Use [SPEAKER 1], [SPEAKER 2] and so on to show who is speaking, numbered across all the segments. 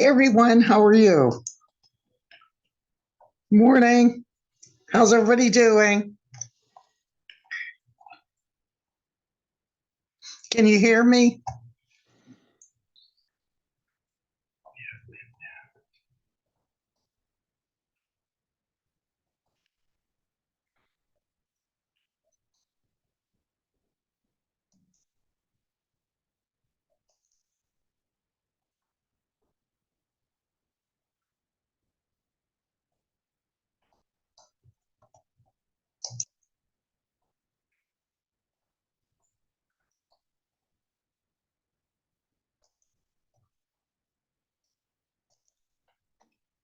[SPEAKER 1] Hey everyone, how are you? Morning. How's everybody doing? Can you hear me?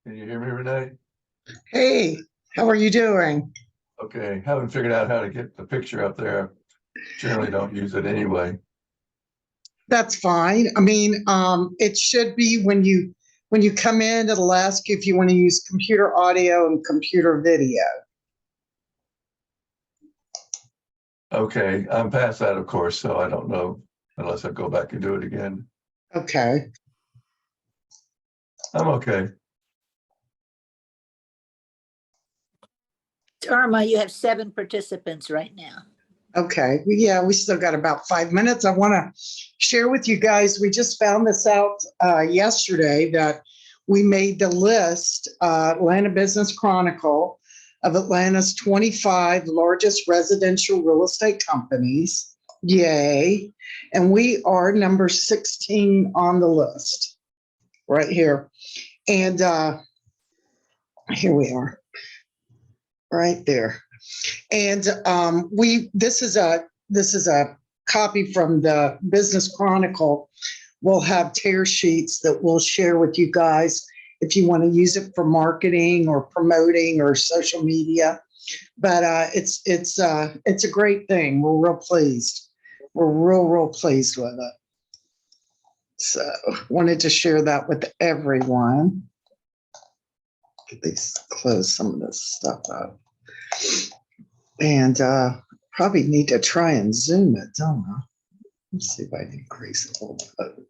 [SPEAKER 2] Can you hear me, Renee?
[SPEAKER 1] Hey, how are you doing?
[SPEAKER 2] Okay, haven't figured out how to get the picture up there. Generally don't use it anyway.
[SPEAKER 1] That's fine. I mean, it should be when you come in, it'll ask you if you want to use computer audio and computer video.
[SPEAKER 2] Okay, I'm past that, of course, so I don't know unless I go back and do it again.
[SPEAKER 1] Okay.
[SPEAKER 2] I'm okay.
[SPEAKER 3] Irma, you have 7 participants right now.
[SPEAKER 1] Okay. Yeah, we still got about 5 minutes. I want to share with you guys. We just found this out yesterday that we made the list, Atlanta Business Chronicle, of Atlanta's 25 largest residential real estate companies. Yay. And we are number 16 on the list right here. And here we are, right there. And this is a copy from the Business Chronicle. We'll have tear sheets that we'll share with you guys if you want to use it for marketing or promoting or social media. But it's a great thing. We're real pleased. We're real pleased with it. So wanted to share that with everyone. At least close some of this stuff up. And probably need to try and zoom it, don't I? Let's see if I can increase it a little bit.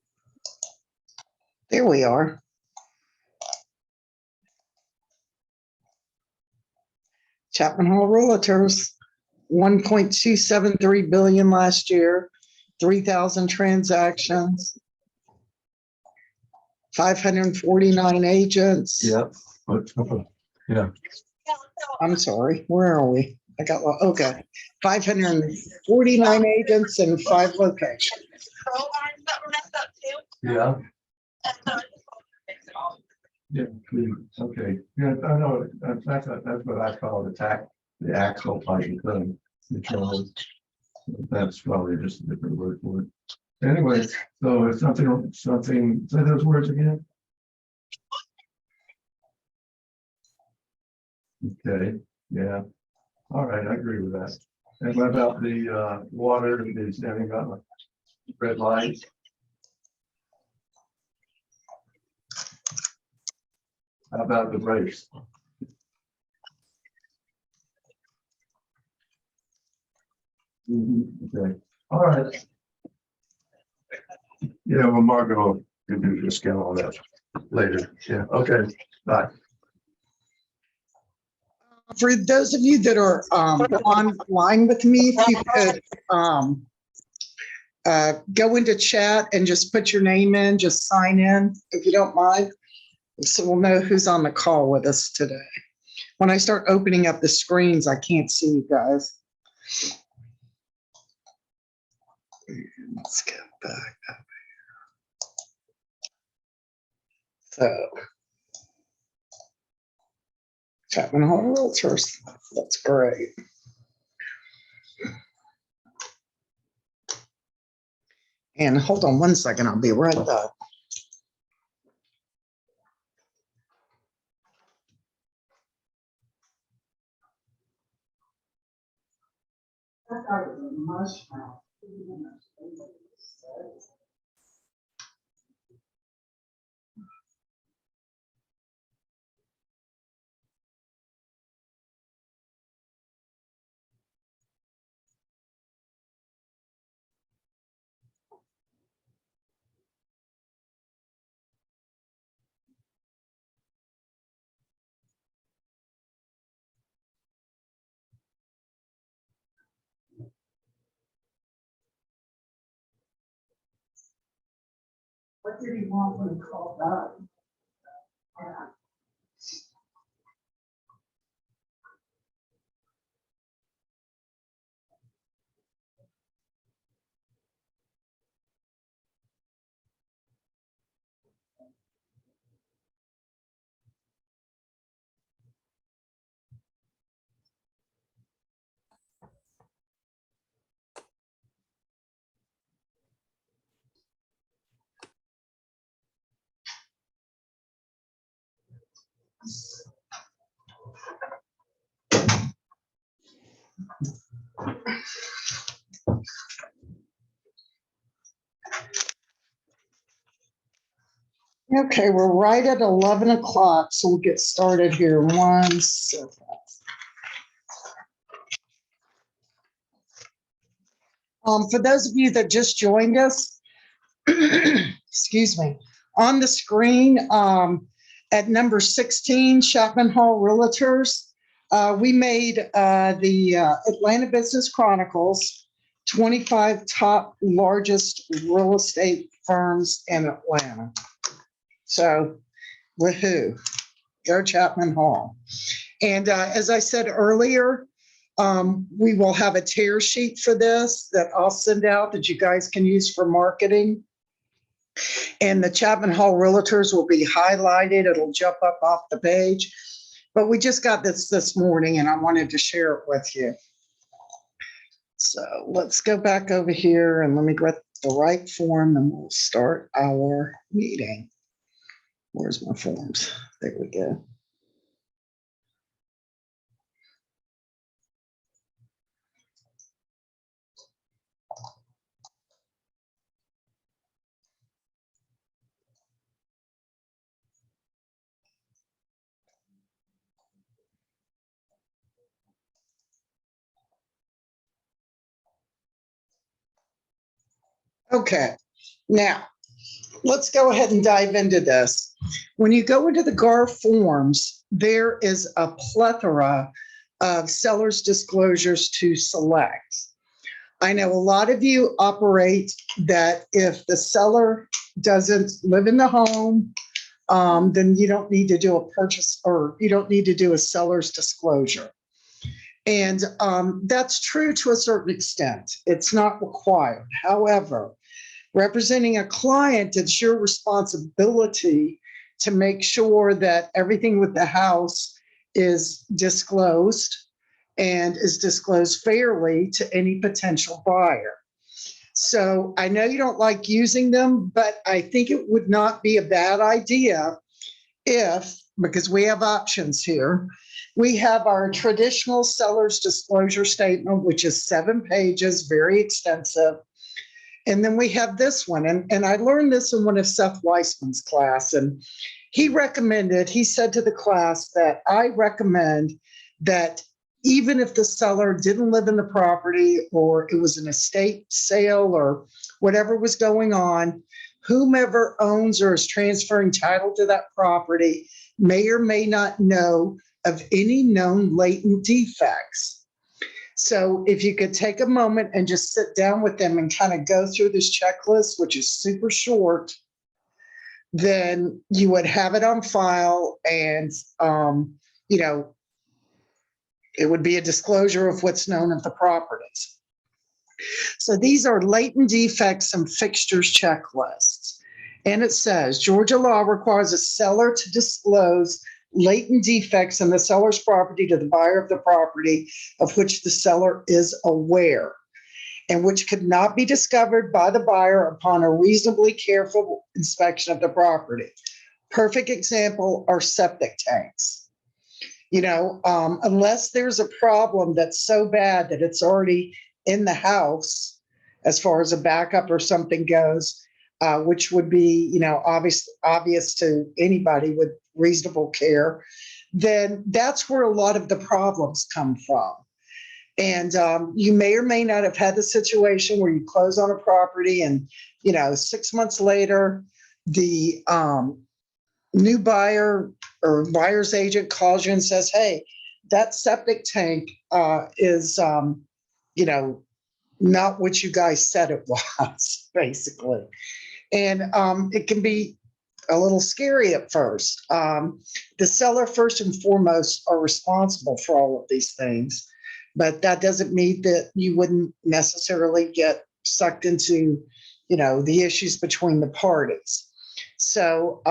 [SPEAKER 1] There we are. Chapman Hall Realtors, 1.273 billion last year, 3,000 transactions, 549 agents.
[SPEAKER 2] Yep. Yeah.
[SPEAKER 1] I'm sorry, where are we? I got, okay, 549 agents in 5 locations.
[SPEAKER 2] Yeah. Yeah. Okay. Yeah, I know. That's what I call the axle type of thing. Because that's probably just a different word for it. Anyway, so it's something. Say those words again. Okay. Yeah. All right. I agree with that. And what about the water? Is having got like red lights? How about the brakes? Okay. All right. Yeah, well, Margot can do your scale on that later. Yeah. Okay. Bye.
[SPEAKER 1] For those of you that are online with me, if you could go into chat and just put your name in, just sign in if you don't mind. So we'll know who's on the call with us today. When I start opening up the screens, I can't see you guys. Let's get back up here. So, Chapman Hall Realtors, that's great. And hold on one second, I'll be right back. What did he want when he called up? Okay, we're right at 11 o'clock, so we'll get started here. One second. For those of you that just joined us, excuse me, on the screen at number 16, Chapman Hall Realtors, we made the Atlanta Business Chronicles 25 top largest real estate firms in Atlanta. So, woohoo, go Chapman Hall. And as I said earlier, we will have a tear sheet for this that I'll send out that you guys can use for marketing. And the Chapman Hall Realtors will be highlighted. It'll jump up off the page. But we just got this morning and I wanted to share it with you. So let's go back over here and let me get the right form and we'll start our meeting. Where's my forms? There we go. Okay, now let's go ahead and dive into this. When you go into the GAR forms, there is a plethora of seller's disclosures to select. I know a lot of you operate that if the seller doesn't live in the home, then you don't need to do a purchase or you don't need to do a seller's disclosure. And that's true to a certain extent. It's not required. However, representing a client, it's your responsibility to make sure that everything with the house is disclosed and is disclosed fairly to any potential buyer. So I know you don't like using them, but I think it would not be a bad idea if, because we have options here, we have our traditional seller's disclosure statement, which is 7 pages, very extensive. And then we have this one. And I learned this in one of Seth Weissman's class. And he said to the class that I recommend that even if the seller didn't live in the property or it was an estate sale or whatever was going on, whomever owns or is transferring title to that property may or may not know of any known latent defects. So if you could take a moment and just sit down with them and kind of go through this checklist, which is super short, then you would have it on file and, it would be a disclosure of what's known of the properties. So these are latent defects and fixtures checklists. And it says Georgia law requires a seller to disclose latent defects in the seller's property to the buyer of the property of which the seller is aware and which could not be discovered by the buyer upon a reasonably careful inspection of the property. Perfect example are septic tanks. Unless there's a problem that's so bad that it's already in the house, as far as a backup or something goes, which would be, obvious to anybody with reasonable care, then that's where a lot of the problems come from. And you may or may not have had the situation where you close on a property and, 6 months later, the new buyer or buyer's agent calls you and says, hey, that septic tank is, not what you guys said it was, basically. And it can be a little scary at first. The seller, first and foremost, are responsible for all of these things, but that doesn't mean that you wouldn't necessarily get sucked into, the issues between the parties. So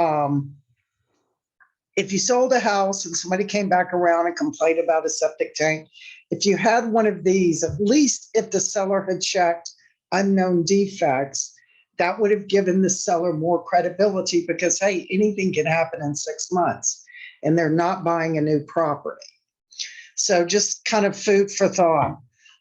[SPEAKER 1] if you sold a house and somebody came back around and complained about a septic tank, if you had one of these, at least if the seller had checked unknown defects, that would have given the seller more credibility because, hey, anything can happen in 6 months and they're not buying a new property. So just kind of food for thought.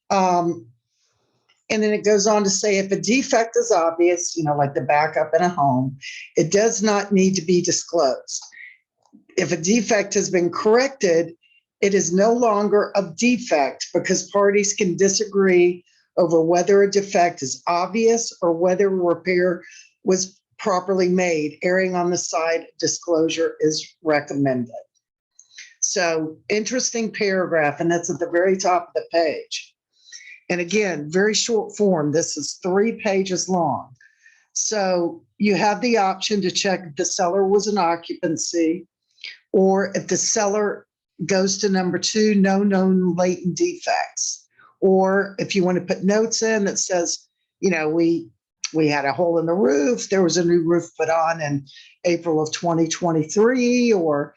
[SPEAKER 1] And then it goes on to say, if a defect is obvious, like the backup in a home, it does not need to be disclosed. If a defect has been corrected, it is no longer a defect because parties can disagree over whether a defect is obvious or whether repair was properly made. Erring on the side disclosure is recommended. So interesting paragraph, and that's at the very top of the page. And again, very short form. This is 3 pages long. So you have the option to check if the seller was an occupancy, or if the seller goes to number 2, no known latent defects. Or if you want to put notes in that says, we had a hole in the roof, there was a new roof put on in April of 2023, or,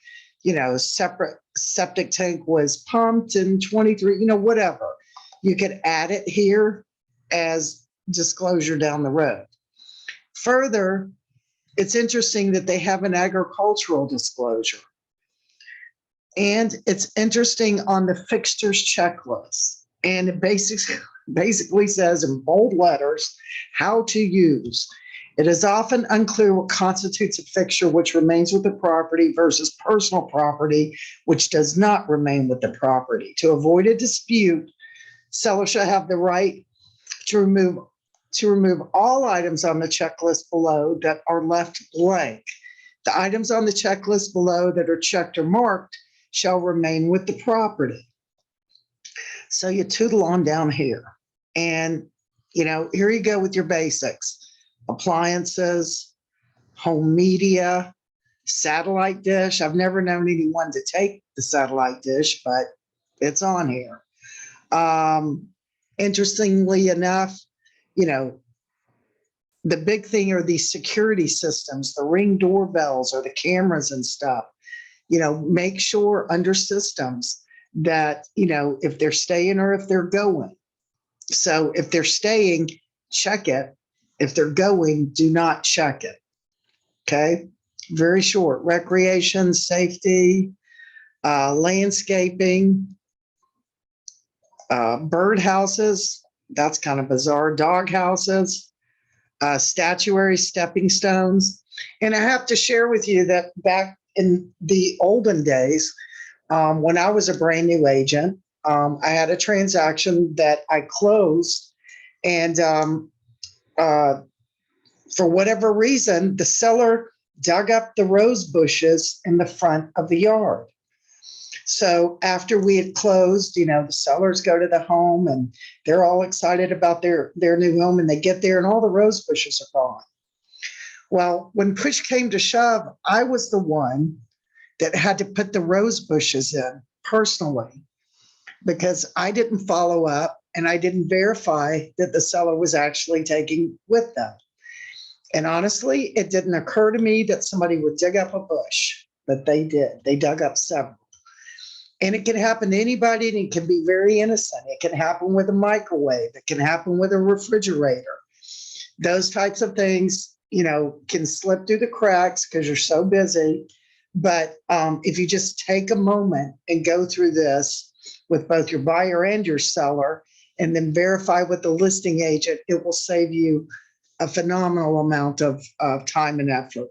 [SPEAKER 1] separate septic tank was pumped in 23, whatever. You could add it here as disclosure down the road. Further, it's interesting that they have an agricultural disclosure. And it's interesting on the fixtures checklist. And it basically says in bold letters how to use. It is often unclear what constitutes a fixture which remains with the property versus personal property which does not remain with the property. To avoid a dispute, seller shall have the right to remove all items on the checklist below that are left blank. The items on the checklist below that are checked or marked shall remain with the property. So you tootle on down here and, here you go with your basics: appliances, home media, satellite dish. I've never known anyone to take the satellite dish, but it's on here. Interestingly enough, the big thing are these security systems, the Ring doorbells or the cameras and stuff. Make sure under systems that, if they're staying or if they're going. So if they're staying, check it. If they're going, do not check it. Okay. Very short. Recreation, safety, landscaping, bird houses. That's kind of bizarre. Dog houses, statuary, stepping stones. And I have to share with you that back in the olden days, when I was a brand new agent, I had a transaction that I closed, and for whatever reason, the seller dug up the rose bushes in the front of the yard. So after we had closed, the sellers go to the home and they're all excited about their new home, and they get there and all the rose bushes are gone. Well, when push came to shove, I was the one that had to put the rose bushes in personally, because I didn't follow up and I didn't verify that the seller was actually taking with them. And honestly, it didn't occur to me that somebody would dig up a bush, but they did. They dug up several. And it can happen to anybody, and it can be very innocent. It can happen with a microwave. It can happen with a refrigerator. Those types of things, can slip through the cracks because you're so busy. But if you just take a moment and go through this with both your buyer and your seller, and then verify with the listing agent, it will save you a phenomenal amount of time and effort.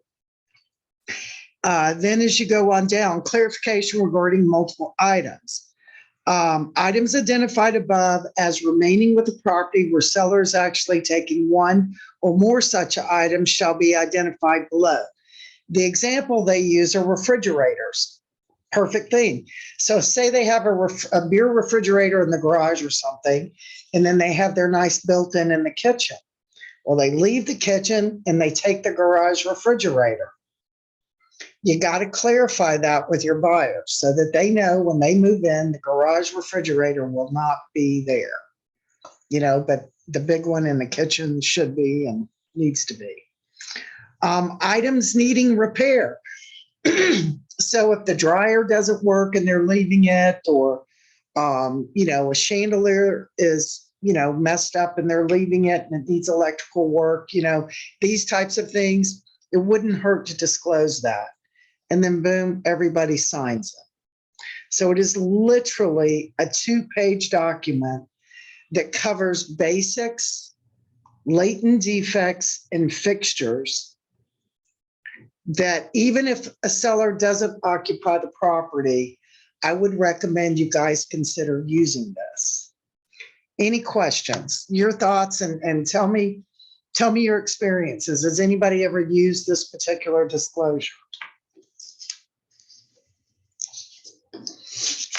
[SPEAKER 1] Then as you go on down, clarification regarding multiple items. Items identified above as remaining with the property where seller is actually taking one or more such items shall be identified below. The example they use are refrigerators. Perfect thing. So say they have a beer refrigerator in the garage or something, and then they have their nice built-in the kitchen. Well, they leave the kitchen and they take the garage refrigerator. You got to clarify that with your buyers so that they know when they move in, the garage refrigerator will not be there. But the big one in the kitchen should be and needs to be. Items needing repair. So if the dryer doesn't work and they're leaving it, or, a chandelier is, messed up and they're leaving it and it needs electrical work, these types of things, it wouldn't hurt to disclose that. And then boom, everybody signs it. So it is literally a 2-page document that covers basics, latent defects, and fixtures that even if a seller doesn't occupy the property, I would recommend you guys consider using this. Any questions, your thoughts, and tell me your experiences. Has anybody ever used this particular disclosure?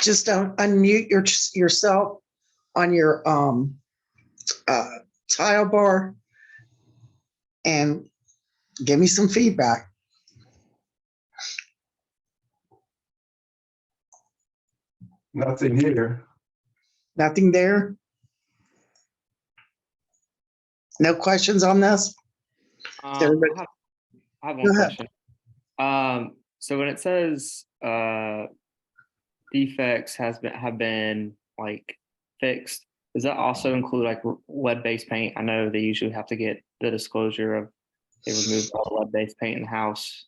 [SPEAKER 1] Just unmute yourself on your tile bar and give me some feedback.
[SPEAKER 2] Nothing here.
[SPEAKER 1] Nothing there? No questions on this? Everybody-
[SPEAKER 4] I have
[SPEAKER 1] Go
[SPEAKER 4] one
[SPEAKER 1] ahead.
[SPEAKER 4] question. So when it says defects have been like fixed, does that also include like lead-based paint? I know they usually have to get the disclosure of they removed all the lead-based paint in the house.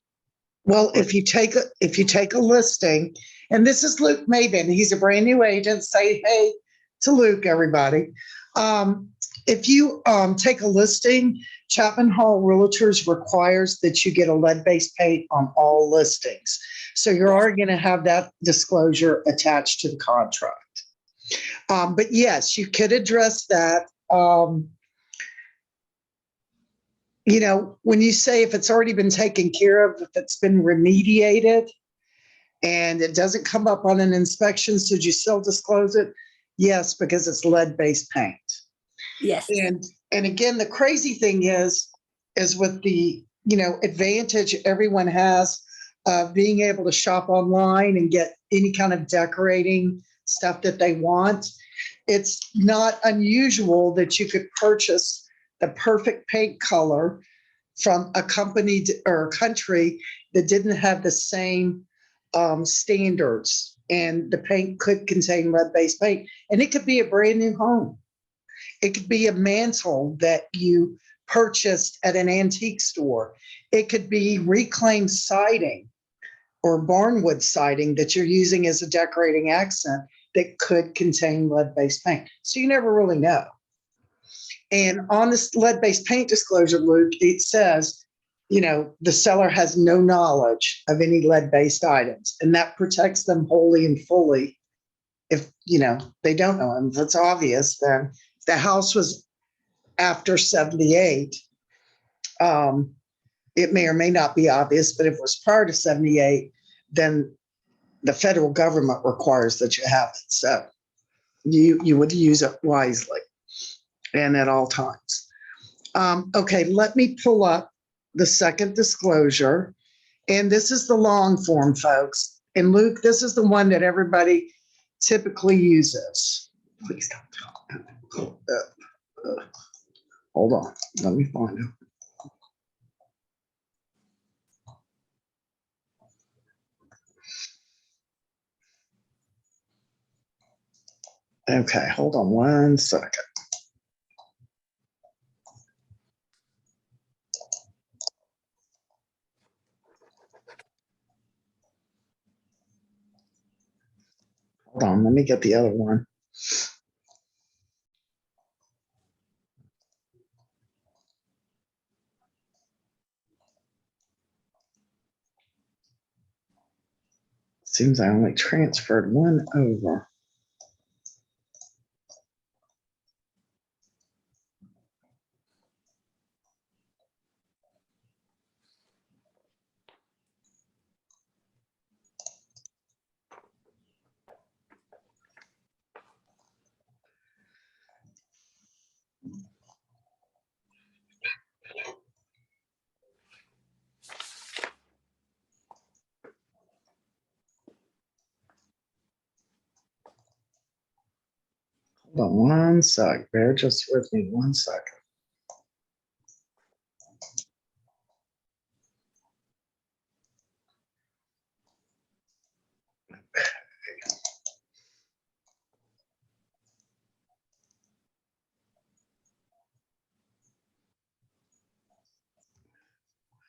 [SPEAKER 1] Well, if you take a listing, and this is Luke Maben, he's a brand new agent. Say hey to Luke, everybody. If you take a listing, Chapman Hall Realtors requires that you get a lead-based paint on all listings. So you're already going to have that disclosure attached to the contract. But yes, you could address that. When you say if it's already been taken care of, if it's been remediated and it doesn't come up on an inspection, should you still disclose it? Yes, because it's lead-based paint.
[SPEAKER 3] Yes.
[SPEAKER 1] And again, the crazy thing is with the, advantage everyone has of being able to shop online and get any kind of decorating stuff that they want. It's not unusual that you could purchase the perfect paint color from a company or a country that didn't have the same standards, and the paint could contain lead-based paint, and it could be a brand new home. It could be a mantle that you purchased at an antique store. It could be reclaimed siding or barnwood siding that you're using as a decorating accent that could contain lead-based paint. So you never really know. And on this lead-based paint disclosure, Luke, it says, the seller has no knowledge of any lead-based items, and that protects them wholly and fully. If, they don't know them, if it's obvious, then if the house was after 78, it may or may not be obvious, but if it was prior to 78, then the federal government requires that you have it. So you would use it wisely and at all times. Okay, let me pull up the second disclosure. And this is the long form, folks. And Luke, this is the one that everybody typically uses. Please don't talk. Hold on, let me find it. Okay, hold on 1 second. Hold on, let me get the other one. Seems I only transferred one over. Hold on one sec. Bear just with me 1 second.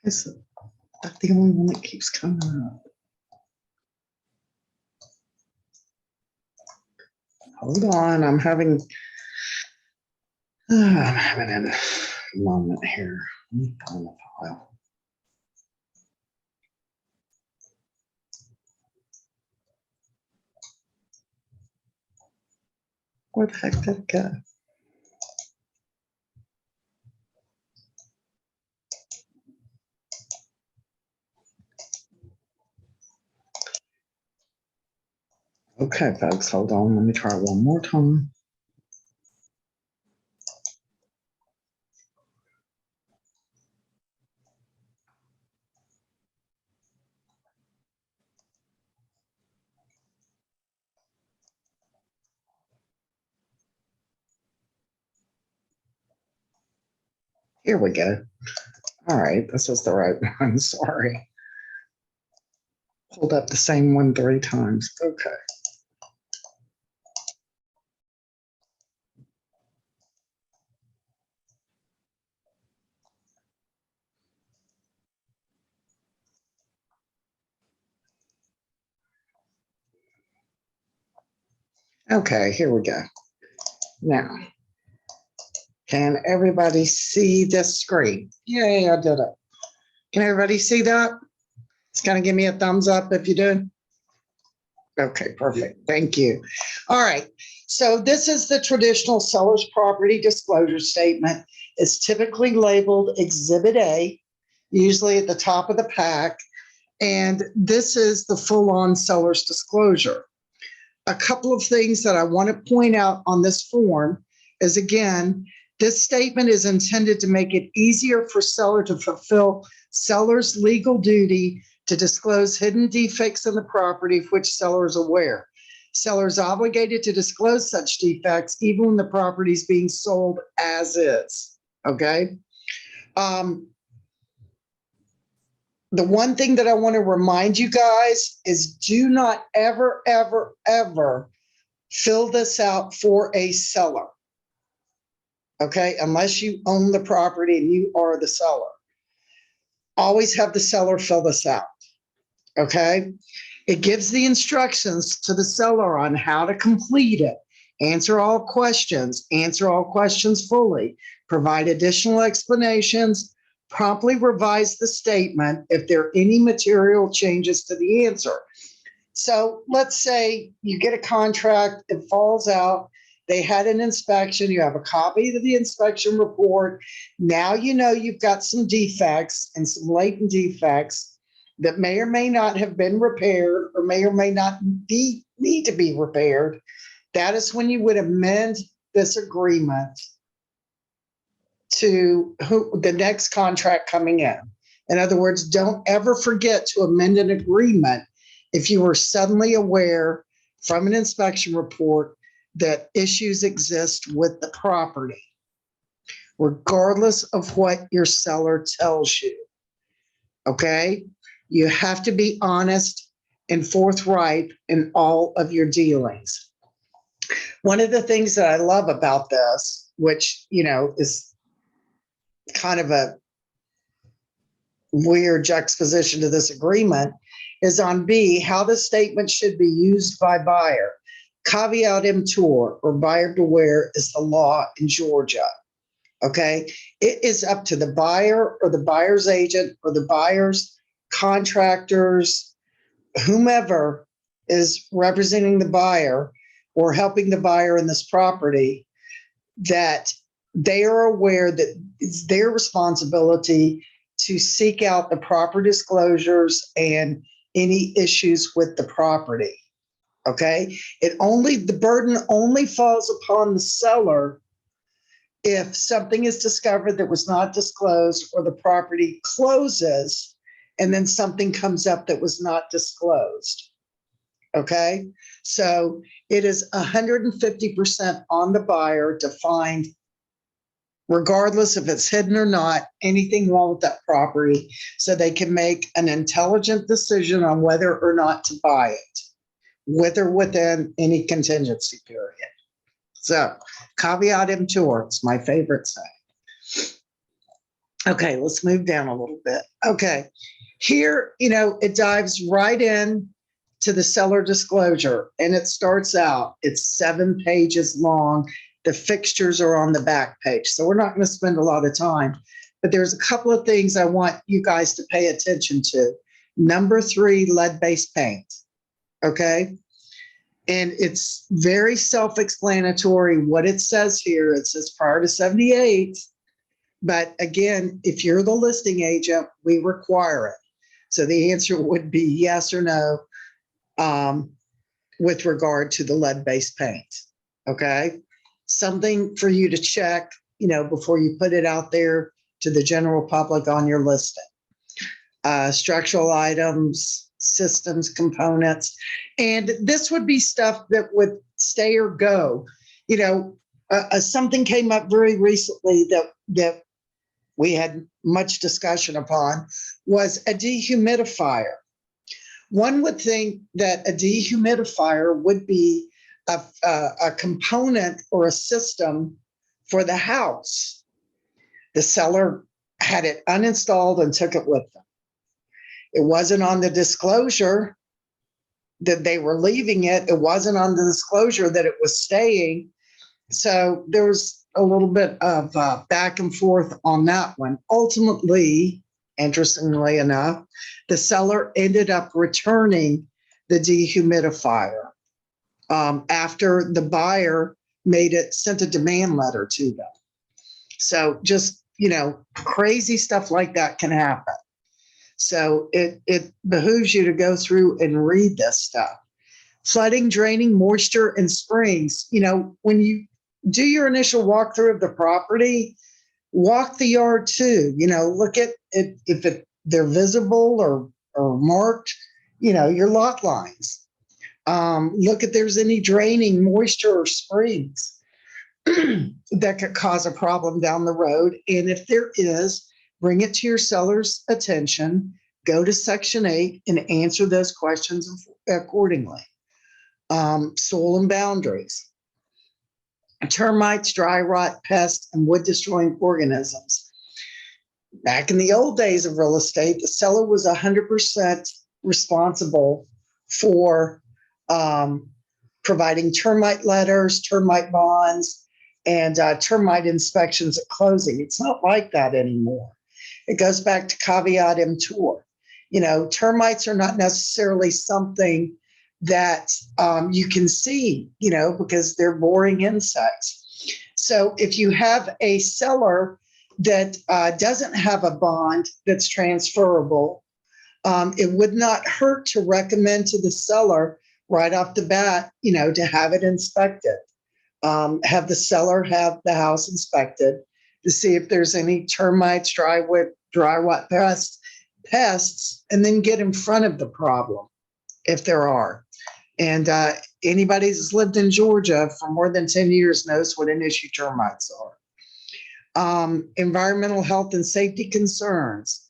[SPEAKER 1] Is that the only one that keeps coming up? Hold on, I'm having a moment here. Let me find the file. Where the heck did it go? Okay, folks, hold on. Let me try it one more time. Here we go. All right, this is the right one. Sorry. Pulled up the same one 3 times. Okay. Okay, here we go. Now, can everybody see this screen? Yay, I did it. Can everybody see that? It's gonna give me a thumbs up if you do. Okay, perfect. Thank you. All right. So this is the traditional seller's property disclosure statement. It's typically labeled Exhibit A, usually at the top of the pack. And this is the full-on seller's disclosure. A couple of things that I want to point out on this form is, again, this statement is intended to make it easier for seller to fulfill seller's legal duty to disclose hidden defects in the property of which seller is aware. Seller is obligated to disclose such defects even when the property is being sold as is. Okay. The one thing that I want to remind you guys is do not ever, ever, ever fill this out for a seller. Okay, unless you own the property and you are the seller. Always have the seller fill this out. Okay, it gives the instructions to the seller on how to complete it. Answer all questions fully, provide additional explanations, promptly revise the statement if there are any material changes to the answer. So let's say you get a contract, it falls out, they had an inspection, you have a copy of the inspection report. Now you know you've got some defects and some latent defects that may or may not have been repaired or may not need to be repaired. That is when you would amend this agreement to the next contract coming in. In other words, don't ever forget to amend an agreement if you were suddenly aware from an inspection report that issues exist with the property, regardless of what your seller tells you. Okay? You have to be honest and forthright in all of your dealings. One of the things that I love about this, which, is kind of a weird juxtaposition to this agreement, is on B, how the statement should be used by buyer. Caveat emptor, or buyer beware, is the law in Georgia. Okay, it is up to the buyer or the buyer's agent or the buyer's contractors, whomever is representing the buyer or helping the buyer in this property, that they are aware that it's their responsibility to seek out the proper disclosures and any issues with the property. Okay, the burden only falls upon the seller if something is discovered that was not disclosed or the property closes and then something comes up that was not disclosed. Okay, so it is 150% on the buyer to find, regardless if it's hidden or not, anything wrong with that property, so they can make an intelligent decision on whether or not to buy it, with or within any contingency period. So caveat emptor, it's my favorite saying. Okay, let's move down a little bit. Okay, here, it dives right in to the seller disclosure, and it starts out, it's 7 pages long. The fixtures are on the back page, so we're not going to spend a lot of time, but there's a couple of things I want you guys to pay attention to. Number 3, lead-based paint. Okay, and it's very self-explanatory what it says here. It says prior to 78. But again, if you're the listing agent, we require it. So the answer would be yes or no with regard to the lead-based paint. Okay. Something for you to check, before you put it out there to the general public on your listing. Structural items, systems, components. And this would be stuff that would stay or go. Something came up very recently that we had much discussion upon was a dehumidifier. One would think that a dehumidifier would be a component or a system for the house. The seller had it uninstalled and took it with them. It wasn't on the disclosure that they were leaving it. It wasn't on the disclosure that it was staying. So there was a little bit of back and forth on that one. Ultimately, interestingly enough, the seller ended up returning the dehumidifier after the buyer sent a demand letter to them. So just, crazy stuff like that can happen. So it behooves you to go through and read this stuff. Flooding, draining, moisture, and springs. When you do your initial walkthrough of the property, walk the yard too. Look at it, if they're visible or marked, your lot lines. Look if there's any draining moisture or springs that could cause a problem down the road. And if there is, bring it to your seller's attention, go to Section 8 and answer those questions accordingly. Soil and boundaries. Termites, dry rot, pests, and wood destroying organisms. Back in the old days of real estate, the seller was 100% responsible for providing termite letters, termite bonds, and termite inspections at closing. It's not like that anymore. It goes back to caveat emptor. Termites are not necessarily something that you can see, because they're boring insects. So if you have a seller that doesn't have a bond that's transferable, it would not hurt to recommend to the seller right off the bat, to have it inspected. Have the seller have the house inspected to see if there's any termites, dry rot pests, and then get in front of the problem if there are. And anybody who's lived in Georgia for more than 10 years knows what an issue termites are. Environmental health and safety concerns,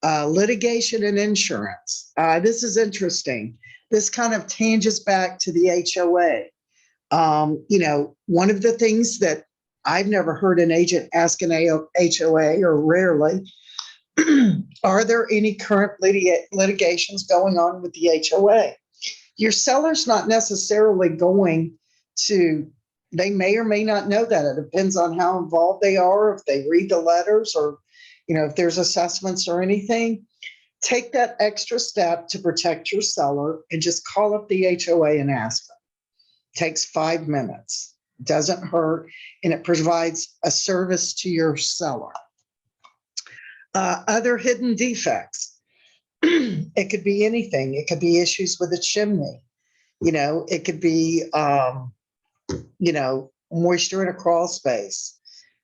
[SPEAKER 1] litigation and insurance. This is interesting. This kind of tanges back to the HOA. One of the things that I've never heard an agent ask an HOA, or rarely, are there any current litigations going on with the HOA? Your seller's not necessarily going to, they may or may not know that. It depends on how involved they are, if they read the letters, or, if there's assessments or anything. Take that extra step to protect your seller and just call up the HOA and ask them. Takes 5 minutes, doesn't hurt, and it provides a service to your seller. Other hidden defects. It could be anything. It could be issues with a chimney. It could be, moisture in a crawl space.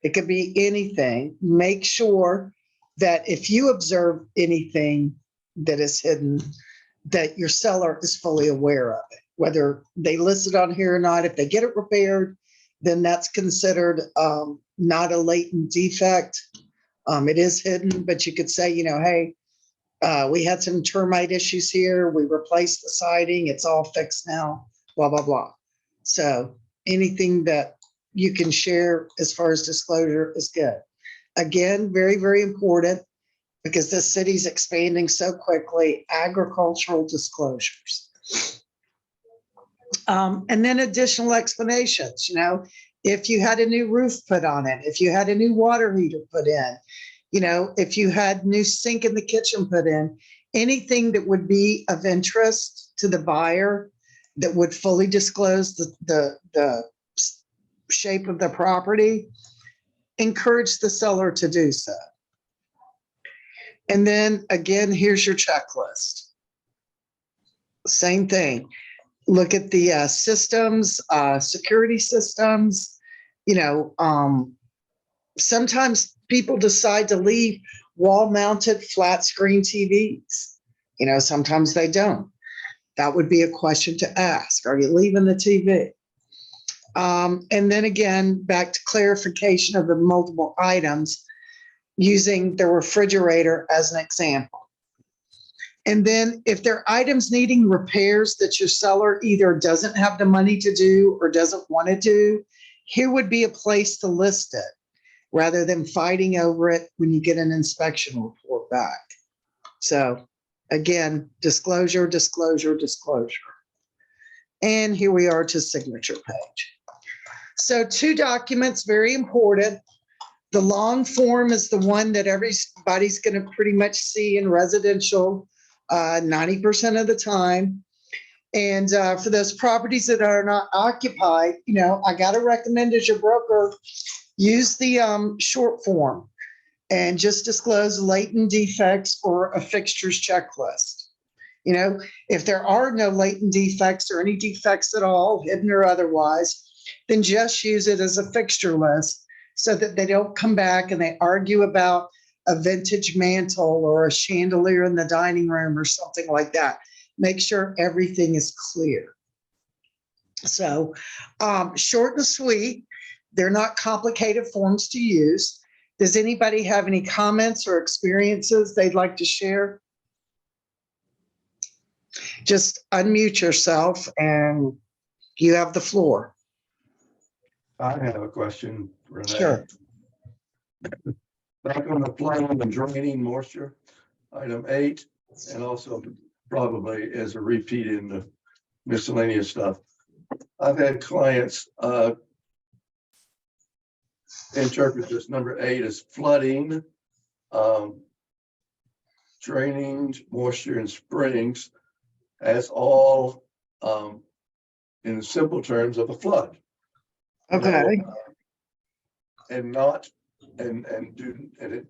[SPEAKER 1] It could be anything. Make sure that if you observe anything that is hidden, that your seller is fully aware of it, whether they list it on here or not. If they get it repaired, then that's considered not a latent defect. It is hidden, but you could say, you know, hey, we had some termite issues here. We replaced the siding. It's all fixed now, blah, blah, blah. So anything that you can share as far as disclosure is good. Again, very, very important because this city's expanding so quickly, agricultural disclosures. And then additional explanations, you know, if you had a new roof put on it, if you had a new water heater put in, you know, if you had new sink in the kitchen put in, anything that would be of interest to the buyer that would fully disclose the shape of the property, encourage the seller to do so. And then again, here's your checklist. Same thing. Look at the systems, security systems. You know, sometimes people decide to leave wall-mounted flat screen TVs. You know, sometimes they don't. That would be a question to ask. Are you leaving the TV? And then again, back to clarification of the multiple items using the refrigerator as an example. And then if there are items needing repairs that your seller either doesn't have the money to do or doesn't want to do, here would be a place to list it rather than fighting over it when you get an inspection report back. So again, disclosure, disclosure, disclosure. And here we are to signature page. So 2 documents, very important. The long form is the one that everybody's going to pretty much see in residential 90% of the time. And for those properties that are not occupied, you know, I got to recommend as your broker, use the short form and just disclose latent defects or a fixtures checklist. You know, if there are no latent defects or any defects at all, hidden or otherwise, then just use it as a fixture list so that they don't come back and they argue about a vintage mantle or a chandelier in the dining room or something like that. Make sure everything is clear. So short and sweet, they're not complicated forms to use. Does anybody have any comments or experiences they'd like to share? Just unmute yourself and you have the floor.
[SPEAKER 2] I have a question, Renee.
[SPEAKER 1] Sure.
[SPEAKER 2] Back on the plumbing and draining moisture, item 8, and also probably as a repeat in the miscellaneous stuff. I've had clients interpret this number 8 as flooding, draining, moisture and springs as all in simple terms of a flood.
[SPEAKER 1] Okay.
[SPEAKER 2] And not, and it,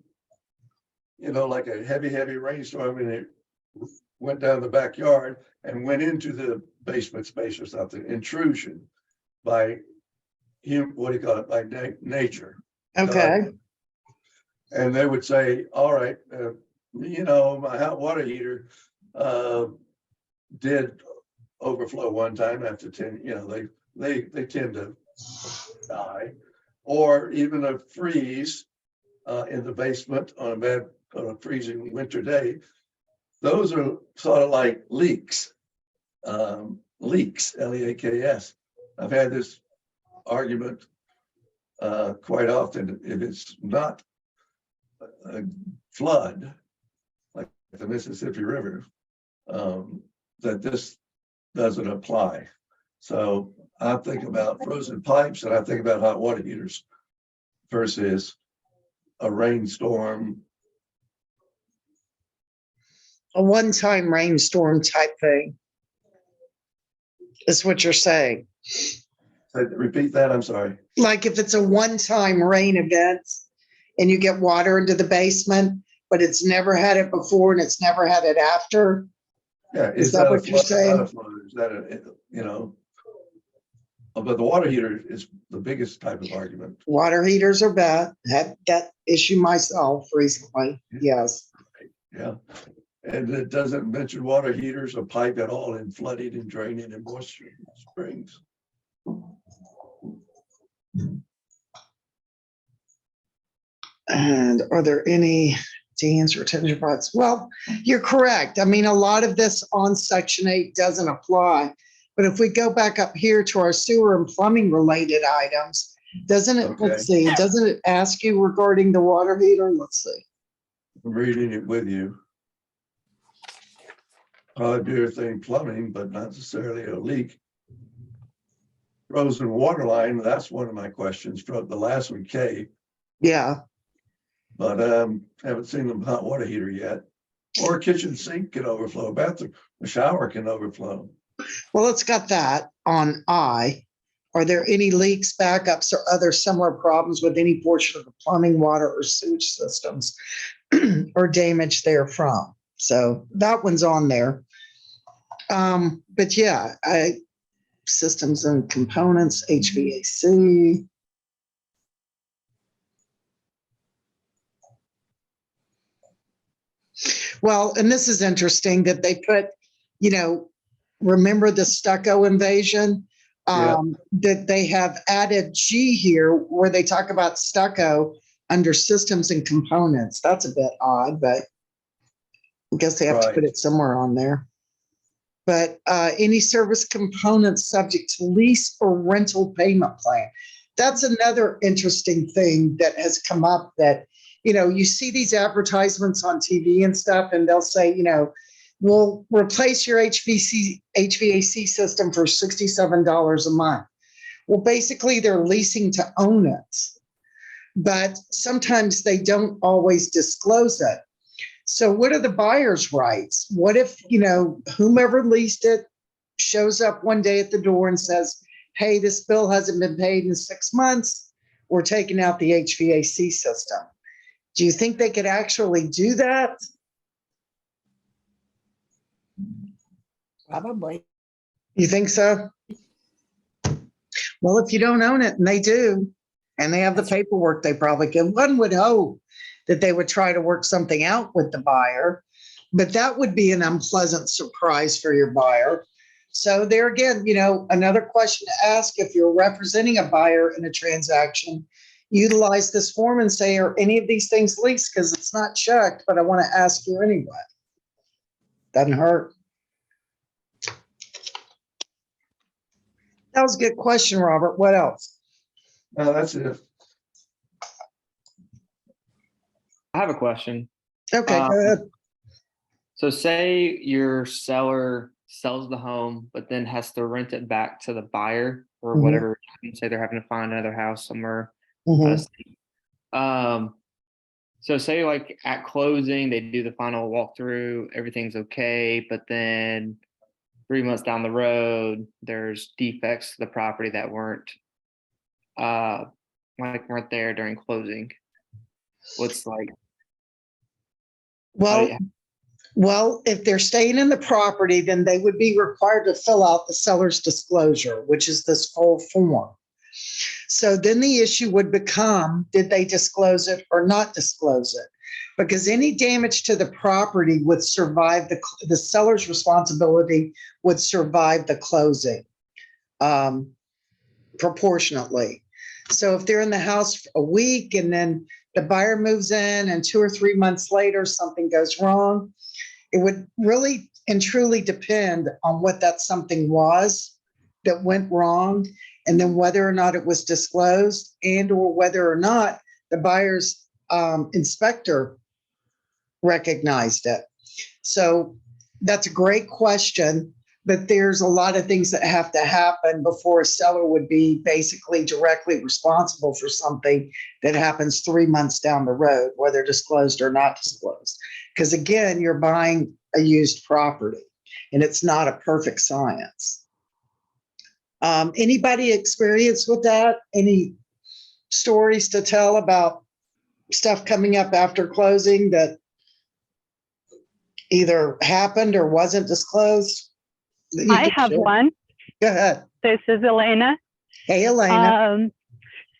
[SPEAKER 2] you know, like a heavy rainstorm and it went down the backyard and went into the basement space or something, intrusion by what do you call it, by nature.
[SPEAKER 1] Okay.
[SPEAKER 2] And they would say, all right, you know, my hot water heater did overflow one time after 10, you know, they tend to die, or even a freeze in the basement on a freezing winter day. Those are sort of like leaks, L-E-A-K-S. I've had this argument quite often. If it's not a flood, like the Mississippi River, that this doesn't apply. So I think about frozen pipes and I think about hot water heaters versus a rainstorm.
[SPEAKER 1] A one-time rainstorm type thing is what you're saying.
[SPEAKER 2] Repeat that, I'm sorry.
[SPEAKER 1] Like if it's a one-time rain event and you get water into the basement, but it's never had it before and it's never had it after.
[SPEAKER 2] Yeah,
[SPEAKER 1] Is that what you're saying?
[SPEAKER 2] Is that a, you know, but the water heater is the biggest type of argument.
[SPEAKER 1] Water heaters are bad. Had that issue myself recently. Yes.
[SPEAKER 2] Yeah. And it doesn't mention water heaters or pipe at all in flooding and draining and moisture springs.
[SPEAKER 1] And are there any Dan's retention ponds? Well, you're correct. I mean, a lot of this on Section 8 doesn't apply. But if we go back up here to our sewer and plumbing related items, doesn't it, let's see, doesn't it ask you regarding the water heater? Let's see.
[SPEAKER 2] I'm reading it with you. Probably do everything plumbing, but not necessarily a leak. Frozen water line, that's one of my questions. From the last one, K,
[SPEAKER 1] Yeah.
[SPEAKER 2] but haven't seen the hot water heater yet. Or kitchen sink can overflow, bathroom, the shower can overflow.
[SPEAKER 1] Well, it's got that on I. Are there any leaks, backups, or other similar problems with any portion of the plumbing, water, or sewage systems or damage therefrom? So that one's on there. But yeah, systems and components, HVAC. Well, and this is interesting that they put, you know, remember the stucco invasion?
[SPEAKER 2] Yeah.
[SPEAKER 1] That they have added G here where they talk about stucco under systems and components. That's a bit odd, but I guess they have to put
[SPEAKER 2] Right.
[SPEAKER 1] it somewhere on there. But any service components subject to lease or rental payment plan. That's another interesting thing that has come up that, you know, you see these advertisements on TV and stuff, and they'll say, you know, we'll replace your HVAC system for $67 a month. Well, basically, they're leasing to own it, but sometimes they don't always disclose it. So what are the buyer's rights? What if, you know, whomever leased it shows up one day at the door and says, hey, this bill hasn't been paid in 6 months. We're taking out the HVAC system. Do you think they could actually do that?
[SPEAKER 3] Probably.
[SPEAKER 1] You think so? Well, if you don't own it and they do, and they have the paperwork, they probably can. One would hope that they would try to work something out with the buyer, but that would be an unpleasant surprise for your buyer. So there again, you know, another question to ask if you're representing a buyer in a transaction, utilize this form and say, are any of these things leased? Because it's not checked, but I want to ask you anyway. Doesn't hurt. That was a good question, Robert. What else?
[SPEAKER 2] No, that's it.
[SPEAKER 4] I have a question.
[SPEAKER 1] Okay, go ahead.
[SPEAKER 4] So say your seller sells the home, but then has to rent it back to the buyer or
[SPEAKER 1] Mhm.
[SPEAKER 4] whatever. Say they're having to find another house somewhere.
[SPEAKER 1] Mhm.
[SPEAKER 4] So say like at closing, they do the final walkthrough, everything's okay, but then 3 months down the road, there's defects to the property that weren't there during closing. What's like,
[SPEAKER 1] Well, if they're staying in the property, then they would be required to fill out the seller's disclosure, which is this full form. So then the issue would become, did they disclose it or not disclose it? Because any damage to the property would survive the seller's responsibility would survive the closing proportionately. So if they're in the house for a week and then the buyer moves in and 2 or 3 months later something goes wrong, it would really and truly depend on what that something was that went wrong, and then whether or not it was disclosed and or whether or not the buyer's inspector recognized it. So that's a great question, but there's a lot of things that have to happen before a seller would be basically directly responsible for something that happens 3 months down the road, whether disclosed or not disclosed. Because again, you're buying a used property and it's not a perfect science. Anybody experienced with that? Any stories to tell about stuff coming up after closing that either happened or wasn't disclosed?
[SPEAKER 5] I have one.
[SPEAKER 1] Go ahead.
[SPEAKER 5] This is Elena.
[SPEAKER 1] Hey, Elena.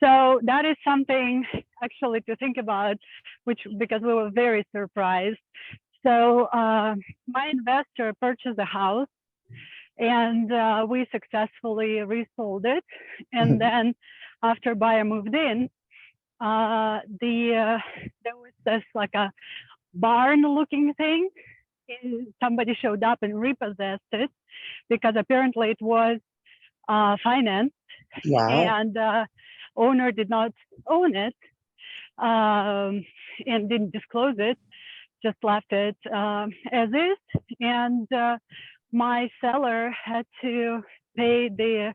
[SPEAKER 5] So that is something actually to think about, because we were very surprised. So my investor purchased a house, and we successfully resold it. And
[SPEAKER 1] Mhm.
[SPEAKER 5] then after buyer moved in, there was this like a barn-looking thing. Somebody showed up and repossessed it because apparently it was financed,
[SPEAKER 1] Wow.
[SPEAKER 5] and owner did not own it, and didn't disclose it, just left it as is. And my seller had to pay the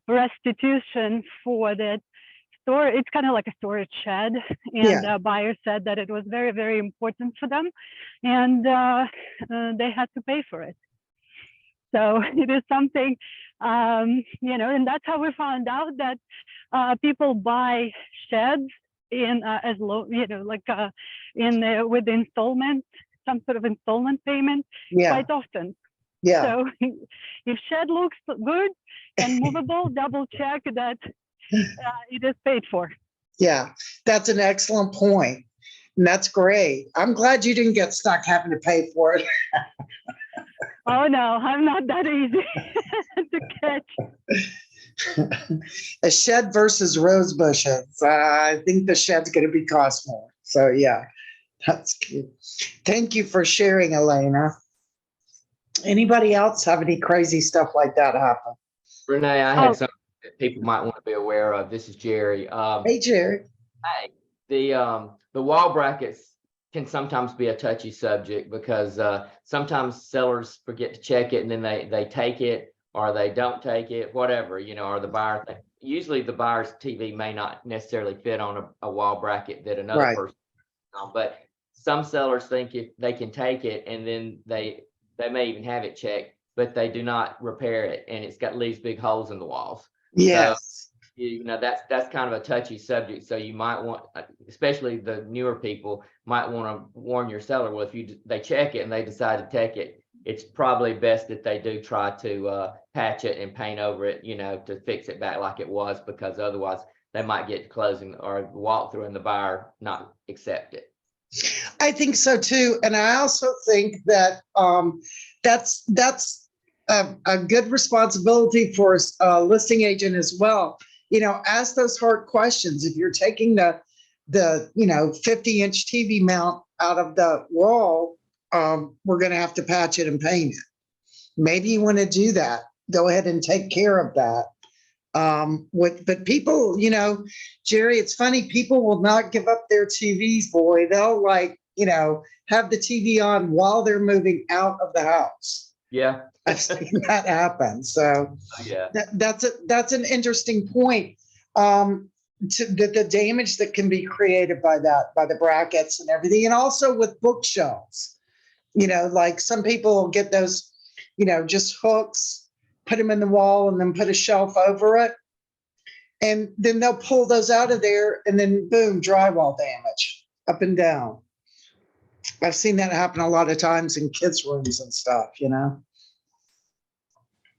[SPEAKER 5] restitution for that store. It's kind of like a storage shed, and buyer said that it was very, very important for them, and they had to pay for it. So it is something, and that's how we found out that people buy sheds in as low, with installment, some sort of installment payment
[SPEAKER 1] Yeah.
[SPEAKER 5] quite often.
[SPEAKER 1] Yeah.
[SPEAKER 5] So if shed looks good and movable, double check that it is paid for.
[SPEAKER 1] Yeah. That's an excellent point. And that's great. I'm glad you didn't get stuck having to pay for it.
[SPEAKER 5] Oh no, I'm not that easy to catch.
[SPEAKER 1] A shed versus rose bushes. I think the shed's going to be cost more. So yeah, that's good. Thank you for sharing, Elena. Anybody else have any crazy stuff like that happen?
[SPEAKER 6] Renee, I had
[SPEAKER 5] Oh.
[SPEAKER 6] something that people might want to be aware of. This is Jerry.
[SPEAKER 1] Hey, Jerry.
[SPEAKER 6] Hey, the wall brackets can sometimes be a touchy subject because sometimes sellers forget to check it and then they take it or they don't take it, whatever, or the buyer. Usually the buyer's TV may not necessarily fit on a wall bracket that another
[SPEAKER 1] Right.
[SPEAKER 6] person, but some sellers think if they can take it and then they may even have it checked, but they do not repair it and leaves big holes in the walls.
[SPEAKER 1] Yes.
[SPEAKER 6] That's kind of a touchy subject. So you might want, especially the newer people, might want to warn your seller. Well, if they check it and they decide to take it, it's probably best that they do try to patch it and paint over it, to fix it back like it was, because otherwise they might get closing or walkthrough and the buyer not accept it.
[SPEAKER 1] I think so too. And I also think that that's a good responsibility for a listing agent as well. Ask those hard questions. If you're taking the 50-inch TV mount out of the wall, we're going to have to patch it and paint it. Maybe you want to do that. Go ahead and take care of that. But people, Jerry, it's funny. People will not give up their TVs, boy. They'll have the TV on while they're moving out of the house.
[SPEAKER 6] Yeah.
[SPEAKER 1] I've seen that happen. So
[SPEAKER 6] Yeah.
[SPEAKER 1] that's an interesting point. To the damage that can be created by the brackets and everything, and also with bookshelves. Like some people will get those, just hooks, put them in the wall, and then put a shelf over it, and then they'll pull those out of there, and then boom, drywall damage up and down. I've seen that happen a lot of times in kids' rooms and stuff.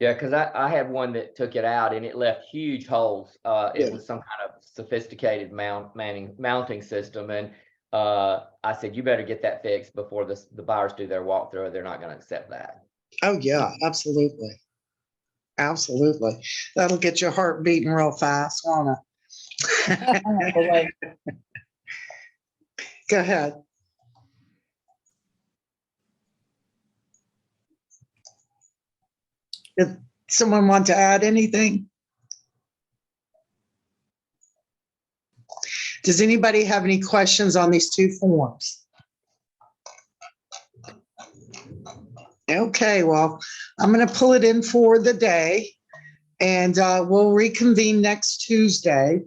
[SPEAKER 6] Yeah, because I had one that took it out and it left huge holes. It was some kind of sophisticated mounting system, and I said, you better get that fixed before the buyers do their walkthrough, or they're not going to accept that.
[SPEAKER 1] Oh yeah, absolutely, absolutely. That'll get your heart beating real fast, won't it? Go ahead. Did someone want to add anything? Does anybody have any questions on these two forms? Okay, well, I'm going to pull it in for the day, and we'll reconvene next Tuesday.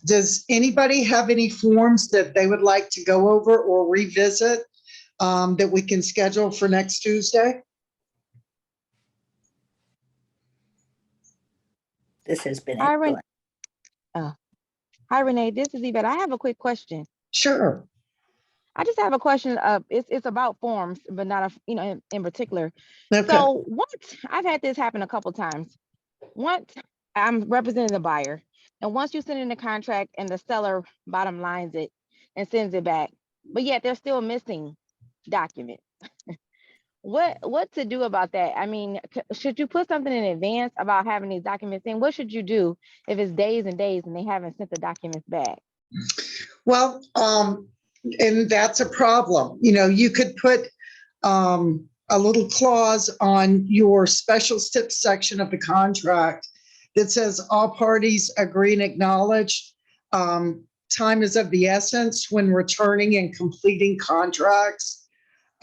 [SPEAKER 1] Does anybody have any forms that they would like to go over or revisit that we can schedule for next Tuesday?
[SPEAKER 3] This has been
[SPEAKER 7] Hi, Ren-
[SPEAKER 3] excellent.
[SPEAKER 7] Hi, Renee. This is Yvette. I have a quick question.
[SPEAKER 1] Sure.
[SPEAKER 7] I just have a question. It's about forms, but not in particular.
[SPEAKER 1] Okay.
[SPEAKER 7] So once I've had this happen a couple times. Once I'm representing the buyer, and once you send in the contract and the seller bottom lines it and sends it back, but yet they're still missing document. what to do about that? I mean, should you put something in advance about having these documents in? What should you do if it's days and days and they haven't sent the documents back?
[SPEAKER 1] Well, and that's a problem. You know, you could put a little clause on your special stip section of the contract that says all parties agree and acknowledge time is of the essence when returning and completing contracts.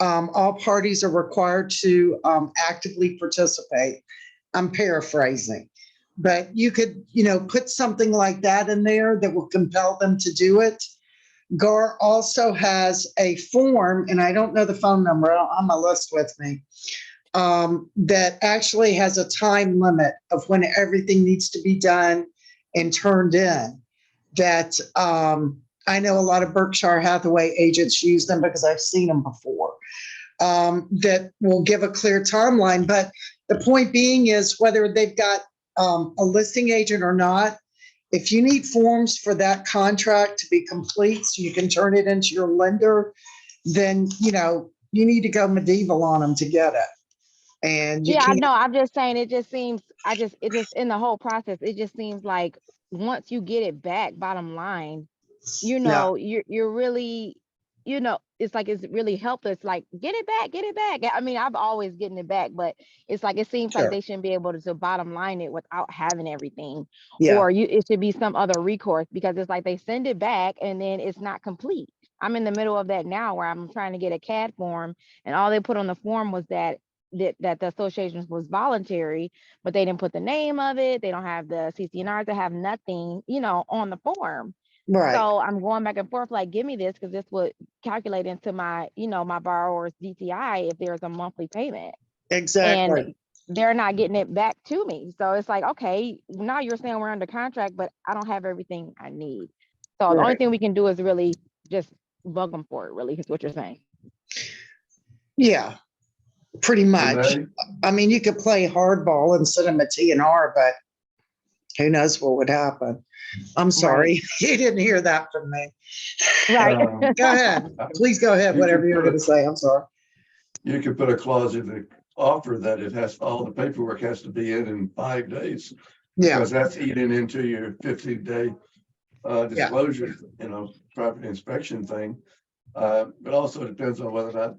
[SPEAKER 1] All parties are required to actively participate. I'm paraphrasing, but you could, you know, put something like that in there that will compel them to do it. GAR also has a form, and I don't know the phone number on my list with me, that actually has a time limit of when everything needs to be done and turned in. That I know a lot of Berkshire Hathaway agents use them because I've seen them before. That will give a clear timeline. But the point being is whether they've got a listing agent or not, if you need forms for that contract to be complete so you can turn it into your lender, then, you know, you need to go medieval on them to get it. And you
[SPEAKER 7] Yeah, I
[SPEAKER 1] can't,
[SPEAKER 7] know. I'm just saying, it just seems, it just, in the whole process, it just seems like once you get it back, bottom line, you know, you're really, you know, it's like, it's really helpless. Like, get it back, get it back. I mean, I've always getting it back, but it's like, it seems like
[SPEAKER 1] Sure.
[SPEAKER 7] they shouldn't be able to bottom line it without having everything.
[SPEAKER 1] yeah,
[SPEAKER 7] Or it should be some other recourse, because it's like they send it back and then it's not complete. I'm in the middle of that now where I'm trying to get a CAD form, and all they put on the form was that the association was voluntary, but they didn't put the name of it. They don't have the CCNRs. They have nothing, you know, on the form.
[SPEAKER 1] right,
[SPEAKER 7] So I'm going back and forth, like, give me this, because this would calculate into my, you know, my borrower's DTI if there's a monthly payment.
[SPEAKER 1] exactly.
[SPEAKER 7] And they're not getting it back to me. So it's like, okay, now you're saying we're under contract, but I don't have everything I need. So the only
[SPEAKER 1] Right.
[SPEAKER 7] thing we can do is really just bug them for it, really, is what you're saying.
[SPEAKER 1] Yeah, pretty much.
[SPEAKER 2] Renee,
[SPEAKER 1] I mean, you could play hardball and send them a TNR, but who knows what would happen. I'm sorry. You didn't hear that from me.
[SPEAKER 7] Right.
[SPEAKER 1] Go ahead. Please go ahead.
[SPEAKER 2] You
[SPEAKER 1] Whatever
[SPEAKER 2] could
[SPEAKER 1] you're
[SPEAKER 2] put
[SPEAKER 1] going to say. I'm sorry.
[SPEAKER 2] you could put a clause in the offer that it has, all the paperwork has to be in 5 days.
[SPEAKER 1] Yeah.
[SPEAKER 2] Because that's eating into your 15-day disclosure, you know, property inspection thing. But also it depends on whether or not,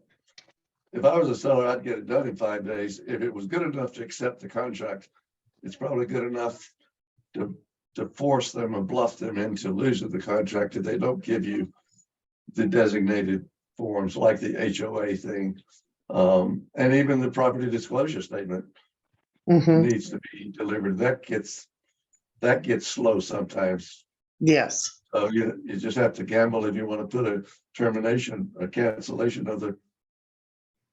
[SPEAKER 2] if I was a seller, I'd get it done in 5 days. If it was good enough to accept the contract, it's probably good enough to force them or bluff them into losing the contract if they don't give you the designated forms like the HOA thing. And even the property disclosure statement
[SPEAKER 1] Mhm.
[SPEAKER 2] needs to be delivered. That gets slow sometimes.
[SPEAKER 1] Yes.
[SPEAKER 2] So you just have to gamble if you want to put a termination, a cancellation of the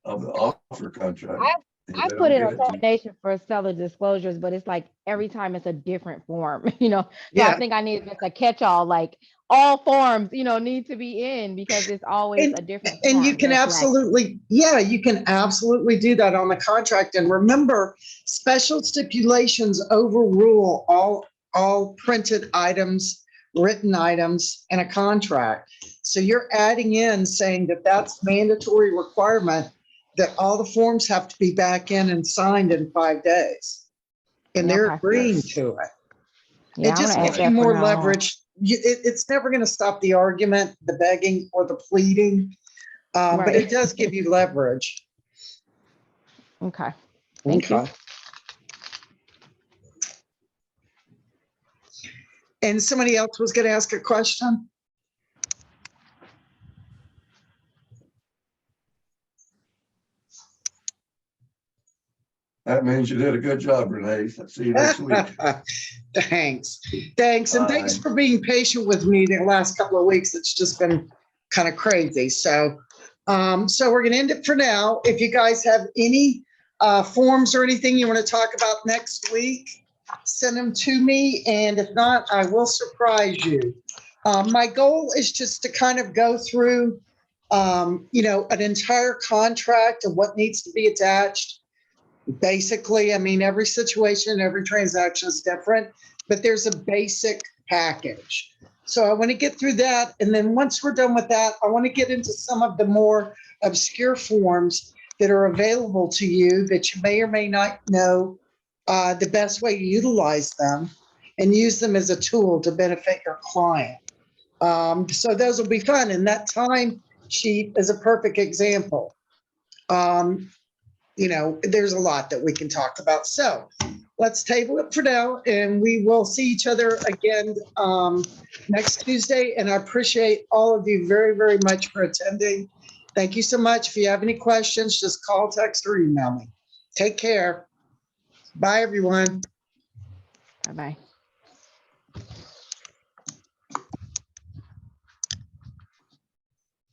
[SPEAKER 2] offer contract. If
[SPEAKER 7] I
[SPEAKER 2] they
[SPEAKER 7] put
[SPEAKER 2] don't
[SPEAKER 7] in
[SPEAKER 2] get
[SPEAKER 7] a
[SPEAKER 2] it to you.
[SPEAKER 7] termination for seller disclosures, but it's like every time it's a different form, you know? So
[SPEAKER 1] Yeah.
[SPEAKER 7] I think I need just a catch-all, like all forms, you know, need to be in, because it's always a different
[SPEAKER 1] And you
[SPEAKER 7] form.
[SPEAKER 1] can
[SPEAKER 7] That's like,
[SPEAKER 1] absolutely, yeah, you can absolutely do that on the contract. And remember, special stipulations overrule all printed items, written items in a contract. So you're adding in saying that that's mandatory requirement, that all the forms have to be back in and signed in 5 days. And they're
[SPEAKER 7] Okay.
[SPEAKER 1] agreeing to it.
[SPEAKER 7] Yeah,
[SPEAKER 1] It
[SPEAKER 7] I'm
[SPEAKER 1] just
[SPEAKER 7] gonna add
[SPEAKER 1] gives you
[SPEAKER 7] that for
[SPEAKER 1] more
[SPEAKER 7] now on.
[SPEAKER 1] leverage. It's never going to stop the argument, the begging or the pleading, but
[SPEAKER 7] Right.
[SPEAKER 1] it does give you leverage.
[SPEAKER 7] Okay. Thank you.
[SPEAKER 1] Okay. And somebody else was going to ask a question?
[SPEAKER 2] That means you did a good job, Renee. See you next week.
[SPEAKER 1] Thanks. Thanks. And thanks
[SPEAKER 2] Bye.
[SPEAKER 1] for being patient with me the last couple of weeks. It's just been kind of crazy. So we're going to end it for now. If you guys have any forms or anything you want to talk about next week, send them to me. And if not, I will surprise you. My goal is just to kind of go through, you know, an entire contract of what needs to be attached. Basically, I mean, every situation, every transaction is different, but there's a basic package. So I want to get through that. And then once we're done with that, I want to get into some of the more obscure forms that are available to you that you may or may not know the best way to utilize them and use them as a tool to benefit your client. So those will be fun. And that time sheet is a perfect example. There's a lot that we can talk about. So let's table it for now, and we will see each other again next Tuesday. And I appreciate all of you very, very much for attending. Thank you so much. If you have any questions, just call, text, or email me. Take care. Bye, everyone.
[SPEAKER 7] Bye-bye.